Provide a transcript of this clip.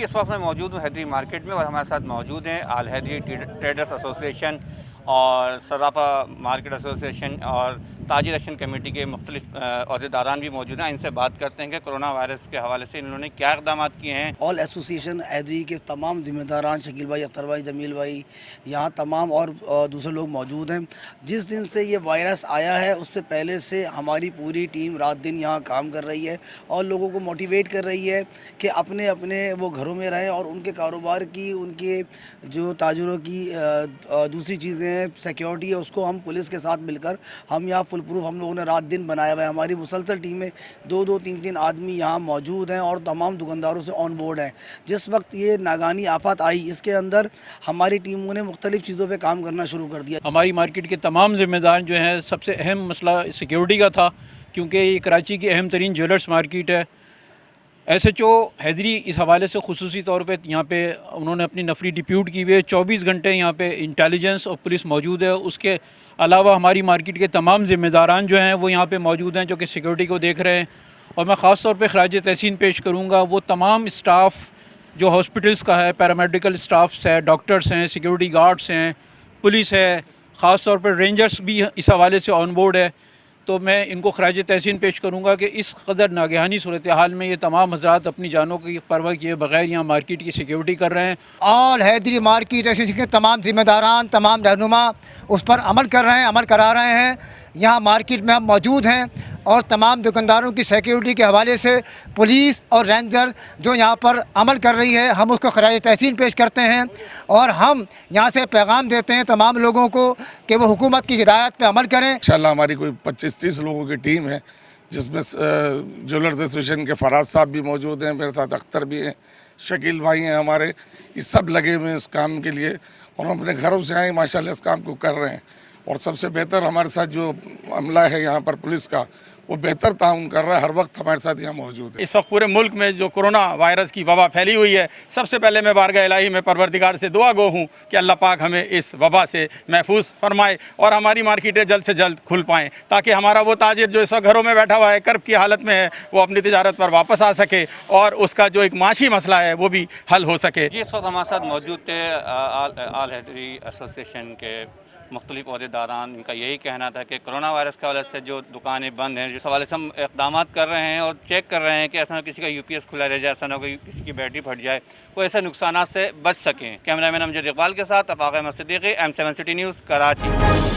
اس وقت میں موجود ہوں حیدری مارکیٹ میں اور ہمارے ساتھ موجود ہیں آل حیدری ٹریڈرز ایسوسیشن اور سراپا مارکیٹ ایسوسیشن اور تاجر ایکشن کمیٹی کے مختلف عہدیداران بھی موجود ہیں. ان سے بات کرتے ہیں کہ کرونا وائرس کے حوالے سے انہوں نے کیا اقدامات کیے ہیں. آل ایسوسیشن حیدری کے تمام ذمہ داران شکیل بھائی، اختر بھائی، جمیل بھائی، یہاں تمام اور دوسرے لوگ موجود ہیں. جس دن سے یہ وائرس آیا ہے اس سے پہلے سے ہماری پوری ٹیم رات دن یہاں کام کر رہی ہے اور لوگوں کو موٹیویٹ کر رہی ہے کہ اپنے اپنے وہ گھروں میں رہیں اور ان کے کاروبار کی، ان کے جو تاجروں کی دوسری چیزیں ہیں، سیکیورٹی ہے، اس کو ہم پولیس کے ساتھ مل کر ہم یہاں فل پروف ہم لوگوں نے رات دن بنایا ہوا ہے. ہماری مسلسل ٹیم میں 2-3 آدمی یہاں موجود ہیں اور تمام دکانداروں سے آن بورڈ ہیں. جس وقت یہ ناگہانی آفت آئی اس کے اندر ہماری ٹیموں نے مختلف چیزوں پہ کام کرنا شروع کر دیا. ہماری مارکیٹ کے تمام ذمہ دار جو ہیں، سب سے اہم مسئلہ سیکیورٹی کا تھا، کیونکہ یہ کراچی کی اہم ترین جیولرز مارکیٹ ہے. ایس ایچ او حیدری اس حوالے سے خصوصی طور پہ یہاں پہ انہوں نے اپنی نفری ڈپیوٹ کی ہوئی ہے. 24 گھنٹے یہاں پہ انٹیلیجنس اور پولیس موجود ہے. اس کے علاوہ ہماری مارکیٹ کے تمام ذمہ داران جو ہیں وہ یہاں پہ موجود ہیں، جو کہ سیکیورٹی کو دیکھ رہے ہیں. اور میں خاص طور پہ خراج تحسین پیش کروں گا وہ تمام اسٹاف جو ہاسپٹلس کا ہے، پیرامیڈیکل اسٹافس ہے، ڈاکٹرس ہیں، سیکیورٹی گارڈس ہیں، پولیس ہے، خاص طور پر رینجرز بھی اس حوالے سے آن بورڈ ہے. تو میں ان کو خراج تحسین پیش کروں گا کہ اس قدر ناگہانی صورتحال میں یہ تمام حضرات اپنی جانوں کی پرواہ کیے بغیر یہاں مارکیٹ کی سیکیورٹی کر رہے ہیں. آل حیدری مارکیٹ ایسوسیشن کے تمام ذمہ داران، تمام رہنما اس پر عمل کر رہے ہیں، عمل کرا رہے ہیں. یہاں مارکیٹ میں ہم موجود ہیں اور تمام دکانداروں کی سیکیورٹی کے حوالے سے پولیس اور رینجر جو یہاں پر عمل کر رہی ہے، ہم اس کو خراج تحسین پیش کرتے ہیں. اور ہم یہاں سے پیغام دیتے ہیں تمام لوگوں کو کہ وہ حکومت کی ہدایت پہ عمل کریں. انشاءاللہ ہماری کوئی 25-30 لوگوں کی ٹیم ہے، جس میں جیولرز ایسوسیشن کے فراز صاحب بھی موجود ہیں، میرے ساتھ اختر بھی ہیں، شکیل بھائی ہیں ہمارے. یہ سب لگے ہوئے ہیں اس کام کے لیے اور ہم اپنے گھروں سے آئے ماشاءاللہ اس کام کو کر رہے ہیں. اور سب سے بہتر ہمارے ساتھ جو عملہ ہے یہاں پر پولیس کا، وہ بہتر تعاون کر رہا ہے، ہر وقت ہمارے ساتھ یہاں موجود ہے. اس وقت پورے ملک میں جو کرونا وائرس کی وبا پھیلی ہوئی ہے، سب سے پہلے میں بارگاہ الہی میں پروردگار سے دعا گو ہوں کہ اللہ پاک ہمیں اس وبا سے محفوظ فرمائے اور ہماری مارکیٹیں جلد سے جلد کھل پائیں، تاکہ ہمارا وہ تاجر جو اس وقت گھروں میں بیٹھا ہوا ہے، کرب کی حالت میں ہے، وہ اپنی تجارت پر واپس آ سکے اور اس کا جو ایک معاشی مسئلہ ہے وہ بھی حل ہو سکے. جی، اس وقت ہمارے ساتھ موجود تھے آل حیدری ایسوسیشن کے مختلف عہدیداران. ان کا یہی کہنا تھا کہ کرونا وائرس کے حوالے سے جو دکانیں بند ہیں، جس حوالے سے ہم اقدامات کر رہے ہیں اور چیک کر رہے ہیں کہ ایسا نہ کسی کا یو پی ایس کھلا رہ جائے، ایسا نہ کوئی کسی کی بیٹری پھٹ جائے، وہ ایسے نقصانات سے بچ سکیں. کیمرہ مین امجد اقبال کے ساتھ Afaq Ahmed Siddiqui, M7 city news, Karachi.